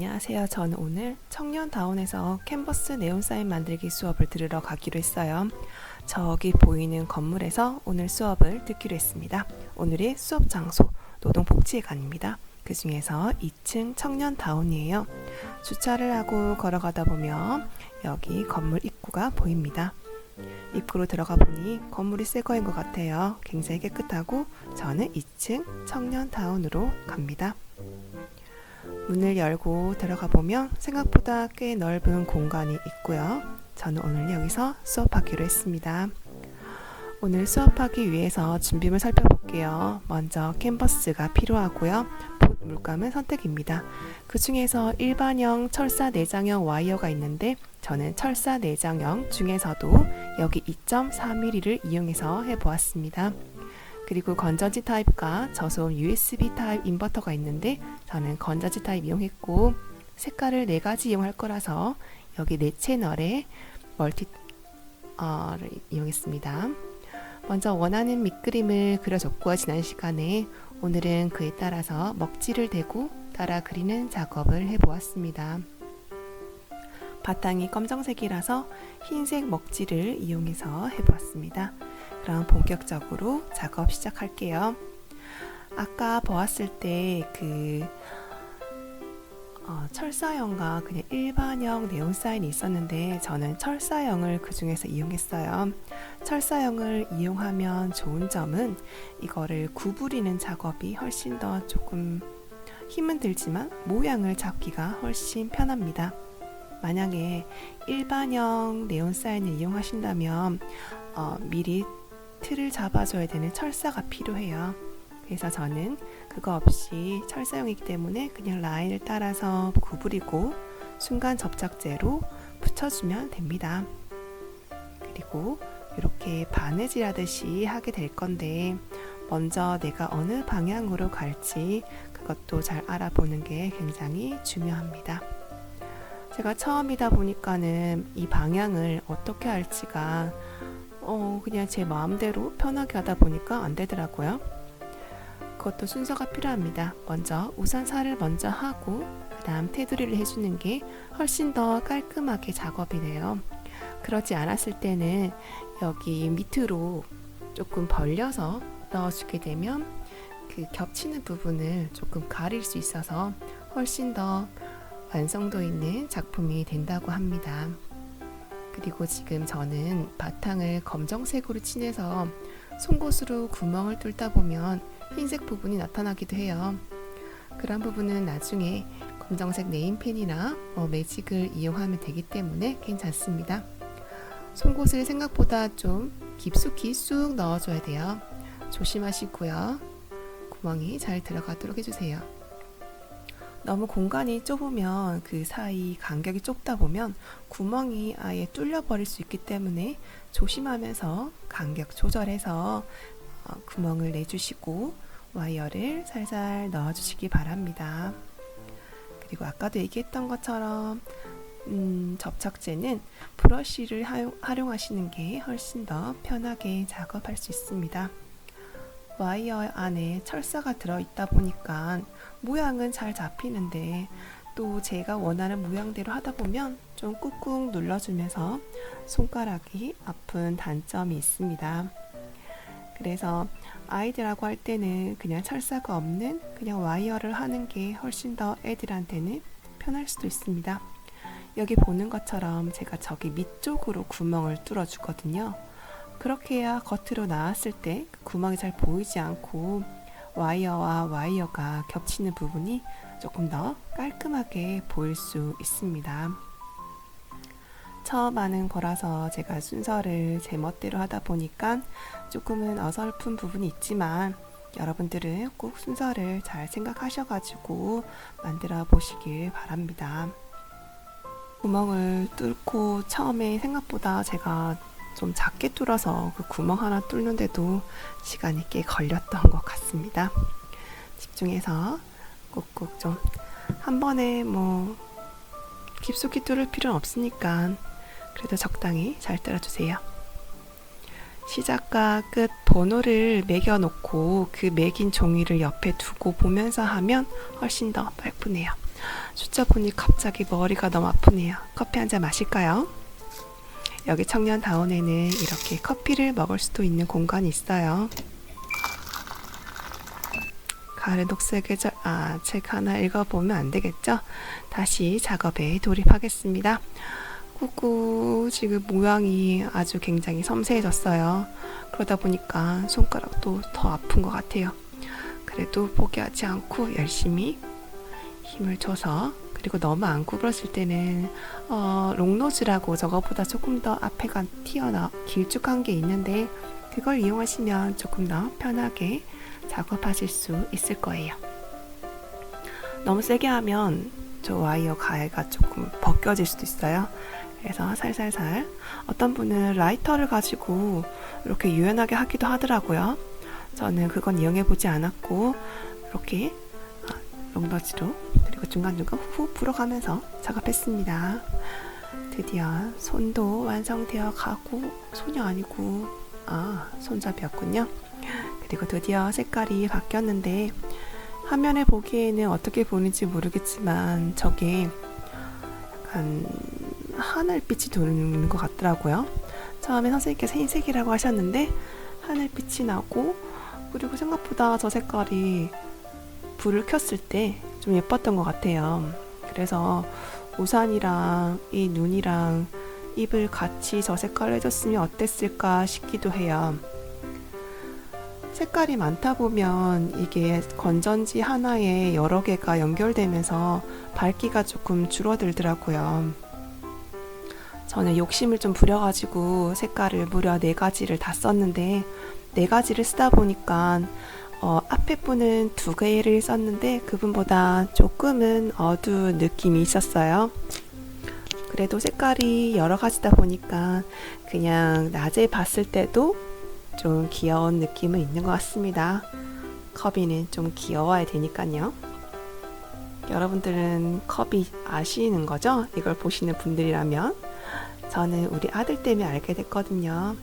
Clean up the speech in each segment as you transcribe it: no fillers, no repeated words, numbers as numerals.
안녕하세요. 저는 오늘 청년다운에서 캔버스 네온사인 만들기 수업을 들으러 가기로 했어요. 저기 보이는 건물에서 오늘 수업을 듣기로 했습니다. 오늘의 수업 장소 노동복지회관입니다. 그 중에서 2층 청년다운이에요. 주차를 하고 걸어가다 보면 여기 건물 입구가 보입니다. 입구로 들어가 보니 건물이 새 거인 것 같아요. 굉장히 깨끗하고 저는 2층 청년다운으로 갑니다. 문을 열고 들어가 보면 생각보다 꽤 넓은 공간이 있고요. 저는 오늘 여기서 수업하기로 했습니다. 오늘 수업하기 위해서 준비물 살펴볼게요. 먼저 캔버스가 필요하고요. 봇 물감은 선택입니다. 그 중에서 일반형 철사 내장형 와이어가 있는데 저는 철사 내장형 중에서도 여기 2.4mm를 이용해서 해보았습니다. 그리고 건전지 타입과 저소음 USB 타입 인버터가 있는데 저는 건전지 타입 이용했고 색깔을 4가지 이용할 거라서 여기 4채널에 멀티를 이용했습니다. 먼저 원하는 밑그림을 그려줬고 지난 시간에 오늘은 그에 따라서 먹지를 대고 따라 그리는 작업을 해보았습니다. 바탕이 검정색이라서 흰색 먹지를 이용해서 해보았습니다. 그럼 본격적으로 작업 시작할게요. 아까 보았을 때 철사형과 그냥 일반형 네온 사인이 있었는데 저는 철사형을 그 중에서 이용했어요. 철사형을 이용하면 좋은 점은 이거를 구부리는 작업이 훨씬 더 조금 힘은 들지만 모양을 잡기가 훨씬 편합니다. 만약에 일반형 네온 사인을 이용하신다면 미리 틀을 잡아줘야 되는 철사가 필요해요. 그래서 저는 그거 없이 철사용이기 때문에 그냥 라인을 따라서 구부리고 순간 접착제로 붙여주면 됩니다. 그리고 이렇게 바느질 하듯이 하게 될 건데 먼저 내가 어느 방향으로 갈지 그것도 잘 알아보는 게 굉장히 중요합니다. 제가 처음이다 보니까는 이 방향을 어떻게 할지가 그냥 제 마음대로 편하게 하다 보니까 안 되더라고요. 그것도 순서가 필요합니다. 먼저 우산살을 먼저 하고 그 다음 테두리를 해주는 게 훨씬 더 깔끔하게 작업이 돼요. 그러지 않았을 때는 여기 밑으로 조금 벌려서 넣어주게 되면 그 겹치는 부분을 조금 가릴 수 있어서 훨씬 더 완성도 있는 작품이 된다고 합니다. 그리고 지금 저는 바탕을 검정색으로 칠해서 송곳으로 구멍을 뚫다 보면 흰색 부분이 나타나기도 해요. 그런 부분은 나중에 검정색 네임펜이나 매직을 이용하면 되기 때문에 괜찮습니다. 송곳을 생각보다 좀 깊숙이 쑥 넣어줘야 돼요. 조심하시고요. 구멍이 잘 들어가도록 해주세요. 너무 공간이 좁으면 그 사이 간격이 좁다 보면 구멍이 아예 뚫려 버릴 수 있기 때문에 조심하면서 간격 조절해서 구멍을 내주시고 와이어를 살살 넣어주시기 바랍니다. 그리고 아까도 얘기했던 것처럼 접착제는 브러쉬를 활용하시는 게 훨씬 더 편하게 작업할 수 있습니다. 와이어 안에 철사가 들어있다 보니까 모양은 잘 잡히는데 또 제가 원하는 모양대로 하다 보면 좀 꾹꾹 눌러주면서 손가락이 아픈 단점이 있습니다. 그래서 아이들하고 할 때는 그냥 철사가 없는 그냥 와이어를 하는 게 훨씬 더 애들한테는 편할 수도 있습니다. 여기 보는 것처럼 제가 저기 밑쪽으로 구멍을 뚫어 주거든요. 그렇게 해야 겉으로 나왔을 때 구멍이 잘 보이지 않고 와이어와 와이어가 겹치는 부분이 조금 더 깔끔하게 보일 수 있습니다. 처음 하는 거라서 제가 순서를 제 멋대로 하다 보니까 조금은 어설픈 부분이 있지만 여러분들은 꼭 순서를 잘 생각하셔가지고 만들어 보시길 바랍니다. 구멍을 뚫고 처음에 생각보다 제가 좀 작게 뚫어서 그 구멍 하나 뚫는데도 시간이 꽤 걸렸던 것 같습니다. 집중해서 꾹꾹 좀 한 번에 깊숙이 뚫을 필요는 없으니까 그래도 적당히 잘 뚫어주세요. 시작과 끝 번호를 매겨 놓고 그 매긴 종이를 옆에 두고 보면서 하면 훨씬 더 예쁘네요. 숫자 보니 갑자기 머리가 너무 아프네요. 커피 한 잔 마실까요? 여기 청년다운에는 이렇게 커피를 먹을 수도 있는 공간이 있어요. 가을의 녹색 계절, 책 하나 읽어보면 안 되겠죠? 다시 작업에 돌입하겠습니다. 꾸꾸, 지금 모양이 아주 굉장히 섬세해졌어요. 그러다 보니까 손가락도 더 아픈 것 같아요. 그래도 포기하지 않고 열심히 힘을 줘서, 그리고 너무 안 구부러질 때는 롱노즈라고 저거보다 조금 더 앞에가 튀어나 길쭉한 게 있는데 그걸 이용하시면 조금 더 편하게 작업하실 수 있을 거예요. 너무 세게 하면 저 와이어 가해가 조금 벗겨질 수도 있어요. 그래서 살살살, 어떤 분은 라이터를 가지고 이렇게 유연하게 하기도 하더라고요. 저는 그건 이용해보지 않았고 이렇게 롱너즈로, 그리고 중간중간 후 불어가면서 작업했습니다. 드디어 손도 완성되어 가고, 손이 아니고 손잡이였군요. 그리고 드디어 색깔이 바뀌었는데 화면에 보기에는 어떻게 보는지 모르겠지만 저게 약간 하늘빛이 도는 것 같더라고요. 처음에 선생님께서 흰색이라고 하셨는데 하늘빛이 나고, 그리고 생각보다 저 색깔이 불을 켰을 때 좀 예뻤던 것 같아요. 그래서 우산이랑 이 눈이랑 잎을 같이 저 색깔로 해줬으면 어땠을까 싶기도 해요. 색깔이 많다 보면 이게 건전지 하나에 여러 개가 연결되면서 밝기가 조금 줄어들더라고요. 저는 욕심을 좀 부려가지고 색깔을 무려 4가지를 다 썼는데, 4가지를 쓰다 보니까 앞에 분은 2개를 썼는데 그분보다 조금은 어두운 느낌이 있었어요. 그래도 색깔이 여러 가지다 보니까 그냥 낮에 봤을 때도 좀 귀여운 느낌은 있는 것 같습니다. 커비는 좀 귀여워야 되니까요. 여러분들은 커비 아시는 거죠? 이걸 보시는 분들이라면. 저는 우리 아들 때문에 알게 됐거든요.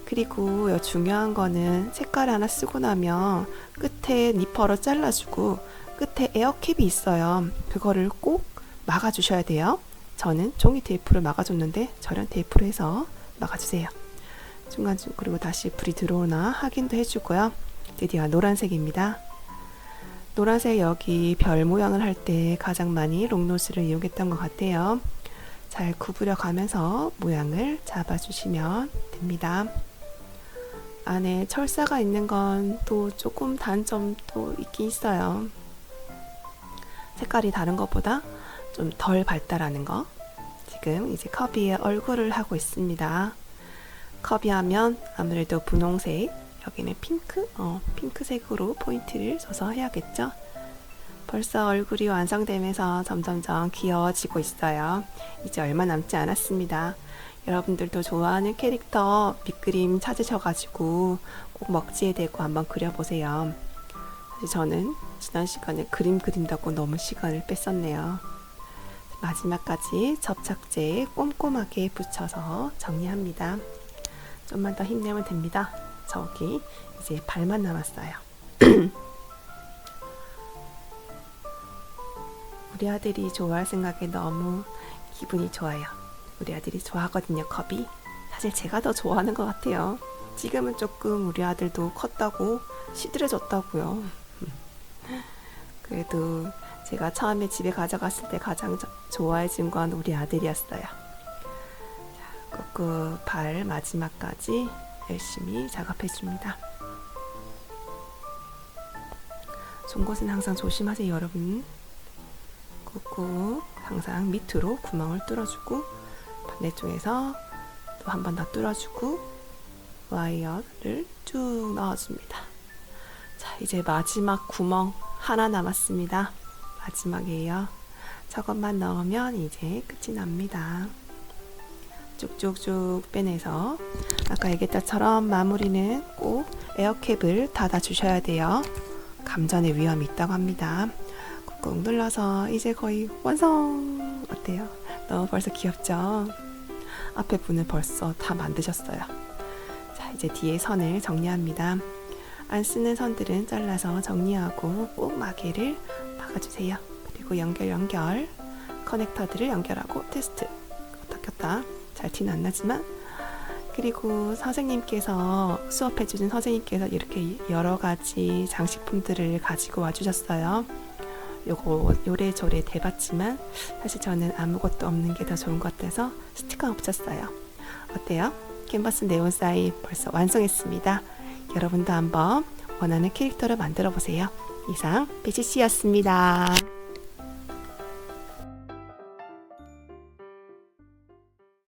그리고 중요한 거는 색깔 하나 쓰고 나면 끝에 니퍼로 잘라주고 끝에 에어캡이 있어요. 그거를 꼭 막아주셔야 돼요. 저는 종이 테이프로 막아줬는데 저런 테이프로 해서 막아주세요. 중간중간, 그리고 다시 불이 들어오나 확인도 해주고요. 드디어 노란색입니다. 노란색, 여기 별 모양을 할 때 가장 많이 롱노즈를 이용했던 것 같아요. 잘 구부려 가면서 모양을 잡아주시면 됩니다. 안에 철사가 있는 건 또 조금 단점도 있긴 있어요. 색깔이 다른 것보다 좀 덜 발달하는 거. 지금 이제 커비의 얼굴을 하고 있습니다. 커비 하면 아무래도 분홍색, 여기는 핑크색으로 포인트를 줘서 해야겠죠. 벌써 얼굴이 완성되면서 점점점 귀여워지고 있어요. 이제 얼마 남지 않았습니다. 여러분들도 좋아하는 캐릭터 빗그림 찾으셔가지고 꼭 먹지에 대고 한번 그려보세요. 사실 저는 지난 시간에 그림 그린다고 너무 시간을 뺐었네요. 마지막까지 접착제에 꼼꼼하게 붙여서 정리합니다. 좀만 더 힘내면 됩니다. 저기 이제 발만 남았어요. 우리 아들이 좋아할 생각에 너무 기분이 좋아요. 우리 아들이 좋아하거든요, 컵이. 사실 제가 더 좋아하는 것 같아요. 지금은 조금 우리 아들도 컸다고 시들해졌다고요. 그래도 제가 처음에 집에 가져갔을 때 가장 좋아해준 건 우리 아들이었어요. 꾹꾹 발 마지막까지 열심히 작업해줍니다. 송곳은 항상 조심하세요, 여러분. 꾹꾹 항상 밑으로 구멍을 뚫어주고 반대쪽에서 또 한 번 더 뚫어주고 와이어를 쭉 넣어줍니다. 자, 이제 마지막 구멍 하나 남았습니다. 마지막이에요. 저것만 넣으면 이제 끝이 납니다. 쭉쭉쭉 빼내서 아까 얘기했다처럼 마무리는 꼭 에어캡을 닫아 주셔야 돼요. 감전의 위험이 있다고 합니다. 꾹꾹 눌러서 이제 거의 완성! 어때요? 너무 벌써 귀엽죠? 앞에 분은 벌써 다 만드셨어요. 자, 이제 뒤에 선을 정리합니다. 안 쓰는 선들은 잘라서 정리하고 꼭 마개를 박아주세요. 그리고 연결 커넥터들을 연결하고 테스트 켰다 잘 티는 안 나지만, 그리고 선생님께서 수업해주신 선생님께서 이렇게 여러 가지 장식품들을 가지고 와주셨어요. 요거 요래저래 대봤지만 사실 저는 아무것도 없는 게 더 좋은 것 같아서 스티커 붙였어요. 어때요? 캔버스 네온 사인 벌써 완성했습니다. 여러분도 한번 원하는 캐릭터를 만들어 보세요. 이상 배치씨였습니다.